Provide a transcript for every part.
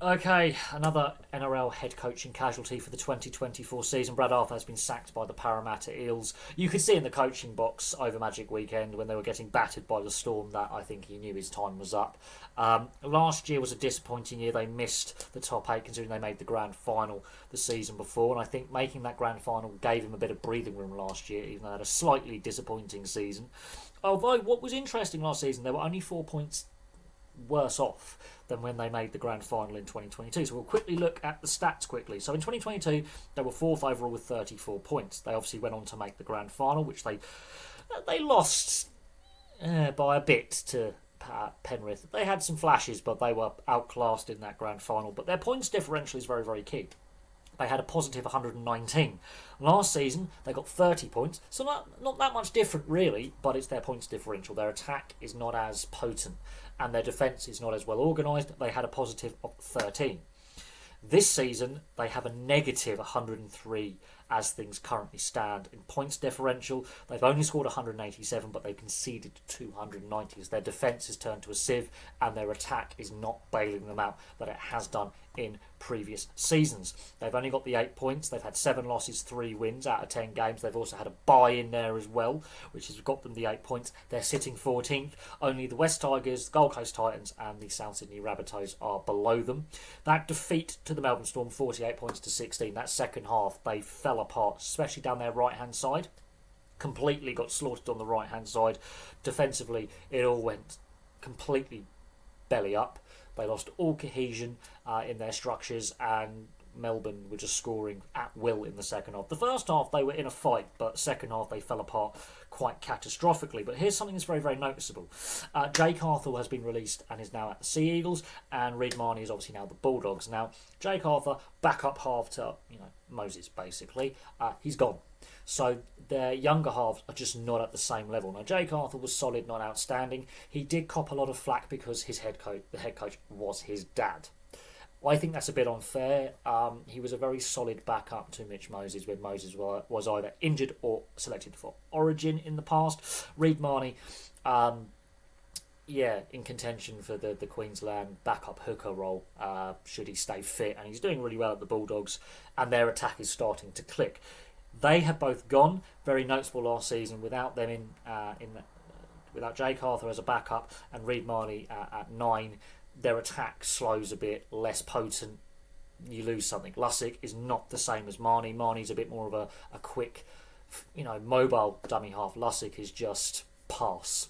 Okay, another NRL head coaching casualty for the 2024 season. Brad Arthur has been sacked by the Parramatta Eels. You could see in the coaching box over Magic Weekend when they were getting battered by the Storm that I think he knew his time was up. Last year was a disappointing year. They missed the top eight considering they made the grand final the season before, and I think making that grand final gave him a bit of breathing room last year, even though they had a slightly disappointing season. Although what was interesting last season, they were only 4 points worse off than when they made the grand final in 2022. So we'll quickly look at the stats quickly. So in 2022, they were fourth overall with 34 points. They obviously went on to make the grand final, which they lost by a bit to Penrith. They had some flashes, but they were outclassed in that grand final. But their points differential is very, very key. They had a positive 119. Last season, they got 30 points, so not that much different really, but it's their points differential. Their attack is not as potent, and their defence is not as well organised. They had a positive of 13. This season, they have a negative 103 as things currently stand. In points differential, they've only scored 187, but they've conceded 290 as their defence has turned to a sieve and their attack is not bailing them out that it has done in previous seasons. They've only got the 8 points. They've had 7 losses, 3 wins out of 10 games. They've also had a bye in there as well, which has got them the 8 points. They're sitting 14th. Only the West Tigers, Gold Coast Titans and the South Sydney Rabbitohs are below them. That defeat to the Melbourne Storm, 48 points to 16. That second half, they fell apart, especially down their right-hand side. Completely got slaughtered on the right-hand side. Defensively, it all went completely belly up. They lost all cohesion in their structures, and Melbourne were just scoring at will in the second half. The first half they were in a fight, but second half they fell apart quite catastrophically. But here's something that's very, very noticeable. Jake Arthur has been released and is now at the Sea Eagles, and Reid Marnie is obviously now the Bulldogs. Now, Jake Arthur, backup half to Moses, basically, he's gone. So their younger halves are just not at the same level. Now, Jake Arthur was solid, not outstanding. He did cop a lot of flack because the head coach was his dad. I think that's a bit unfair. He was a very solid backup to Mitch Moses when Moses was either injured or selected for Origin in the past. Reid Marnie, in contention for the Queensland backup hooker role, should he stay fit. And he's doing really well at the Bulldogs, and their attack is starting to click. They have both gone. Very noticeable last season without them without Jake Arthur as a backup and Reid Marnie at 9. Their attack slows a bit, less potent. You lose something. Lussick is not the same as Marnie. Marnie's a bit more of a quick, mobile dummy half. Lussick is just pass.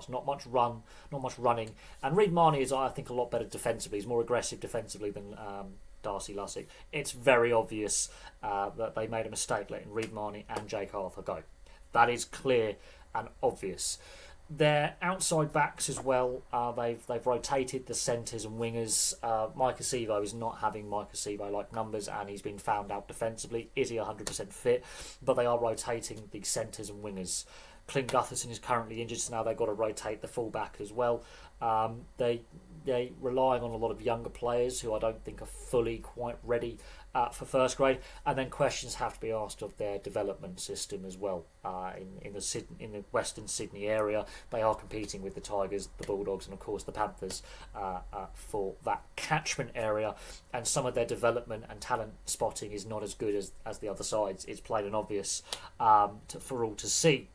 Not much run, not much running. And Reid Marnie is, I think, a lot better defensively. He's more aggressive defensively than Darcy Lussick. It's very obvious that they made a mistake letting Reid Marnie and Jake Arthur go. That is clear and obvious. Their outside backs as well, they've rotated the centres and wingers. Micah Sevo is not having Micah Sevo-like numbers, and he's been found out defensively. Is he 100% fit? But they are rotating the centres and wingers. Clint Gutherson is currently injured, so now they've got to rotate the fullback as well. They relying on a lot of younger players who I don't think are fully quite ready for first grade, and then questions have to be asked of their development system as well. In the Western Sydney area, they are competing with the Tigers, the Bulldogs, and of course the Panthers for that catchment area. And some of their development and talent spotting is not as good as the other sides. It's plain and obvious for all to see.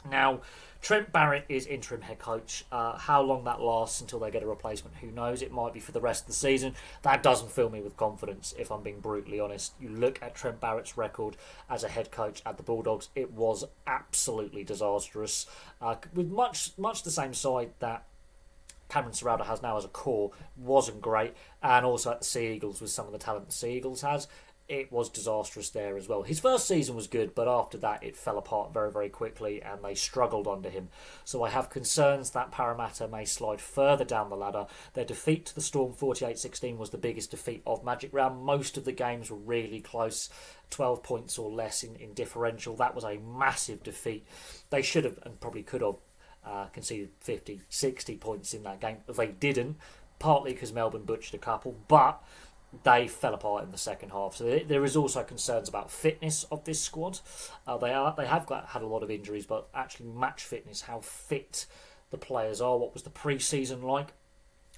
Now, Trent Barrett is interim head coach. How long that lasts until they get a replacement, who knows? It might be for the rest of the season. That doesn't fill me with confidence, if I'm being brutally honest. You look at Trent Barrett's record as a head coach at the Bulldogs, it was absolutely disastrous. With much the same side that Cameron Serraldo has now as a core, wasn't great. And also at the Sea Eagles, with some of the talent the Sea Eagles has, it was disastrous there as well. His first season was good, but after that it fell apart very, very quickly and they struggled under him. So I have concerns that Parramatta may slide further down the ladder. Their defeat to the Storm 48-16 was the biggest defeat of Magic Round. Most of the games were really close, 12 points or less in differential. That was a massive defeat. They should have and probably could have conceded 50, 60 points in that game. They didn't, partly because Melbourne butchered a couple, but they fell apart in the second half. So there is also concerns about fitness of this squad. They have had a lot of injuries, but actually match fitness, how fit the players are. What was the pre-season like?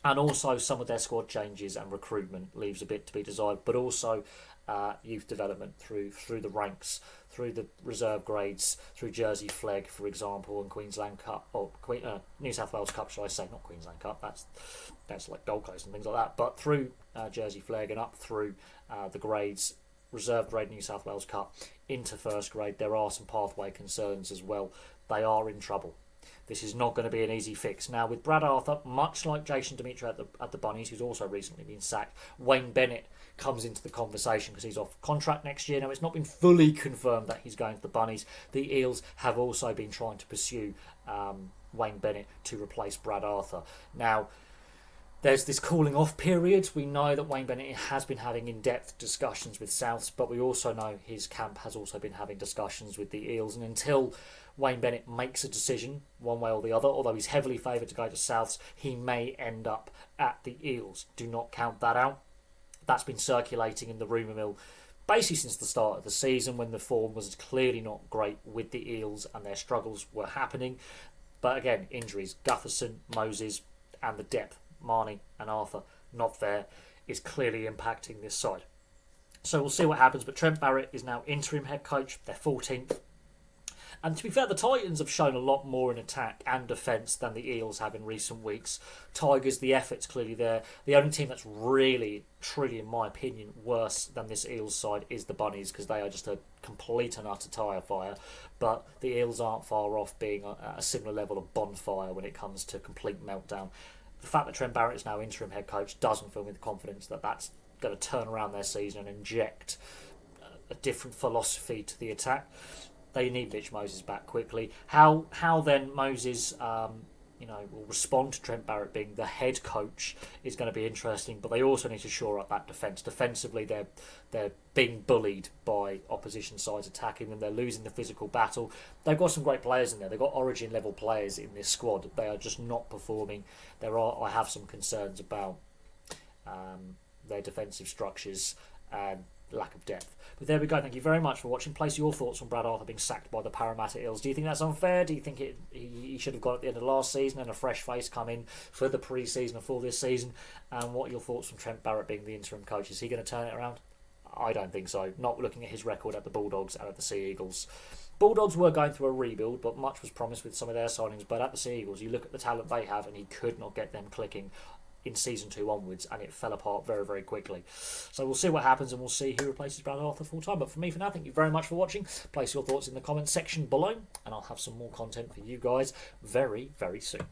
And also some of their squad changes and recruitment leaves a bit to be desired, but also youth development through the ranks, through the reserve grades, through Jersey Flegg, for example, and Queensland Cup, or New South Wales Cup, shall I say, not Queensland Cup, that's like Gold Coast and things like that, but through Jersey Flegg and up through the grades, reserve grade New South Wales Cup into first grade, there are some pathway concerns as well. They are in trouble. This is not going to be an easy fix. Now, with Brad Arthur, much like Jason Dimitri at the Bunnies, who's also recently been sacked, Wayne Bennett comes into the conversation because he's off contract next year. Now, it's not been fully confirmed that he's going to the Bunnies. The Eels have also been trying to pursue Wayne Bennett to replace Brad Arthur. Now, there's this cooling off period. We know that Wayne Bennett has been having in-depth discussions with Souths, but we also know his camp has also been having discussions with the Eels. And until Wayne Bennett makes a decision one way or the other, although he's heavily favoured to go to Souths, he may end up at the Eels. Do not count that out. That's been circulating in the rumour mill basically since the start of the season, when the form was clearly not great with the Eels and their struggles were happening. But again, injuries, Gutherson, Moses, and the depth, Marnie and Arthur, not there, is clearly impacting this side. So we'll see what happens, but Trent Barrett is now interim head coach. They're 14th. And to be fair, the Titans have shown a lot more in attack and defence than the Eels have in recent weeks. Tigers, the effort's clearly there. The only team that's really, truly, in my opinion, worse than this Eels side is the Bunnies, because they are just a complete and utter tyre fire. But the Eels aren't far off being a similar level of bonfire when it comes to complete meltdown. The fact that Trent Barrett is now interim head coach doesn't fill me with confidence that that's going to turn around their season and inject a different philosophy to the attack. They need Mitch Moses back quickly. How then Moses will respond to Trent Barrett being the head coach is going to be interesting. But they also need to shore up that defence. Defensively, they're being bullied by opposition sides attacking them. They're losing the physical battle. They've got some great players in there. They've got Origin level players in this squad. They are just not performing. I have some concerns about their defensive structures and lack of depth. But there we go. Thank you very much for watching. Place your thoughts on Brad Arthur being sacked by the Parramatta Eels. Do you think that's unfair? Do you think he should have gone at the end of last season and a fresh face come in for the pre-season and for this season? And what are your thoughts on Trent Barrett being the interim coach? Is he going to turn it around? I don't think so. Not looking at his record at the Bulldogs and at the Sea Eagles. Bulldogs were going through a rebuild, but much was promised with some of their signings. But at the Sea Eagles, you look at the talent they have, and he could not get them clicking in season 2 onwards, and it fell apart very, very quickly. So we'll see what happens, and we'll see who replaces Brad Arthur full time. But for me, for now, thank you very much for watching. Place your thoughts in the comments section below, and I'll have some more content for you guys very, very soon.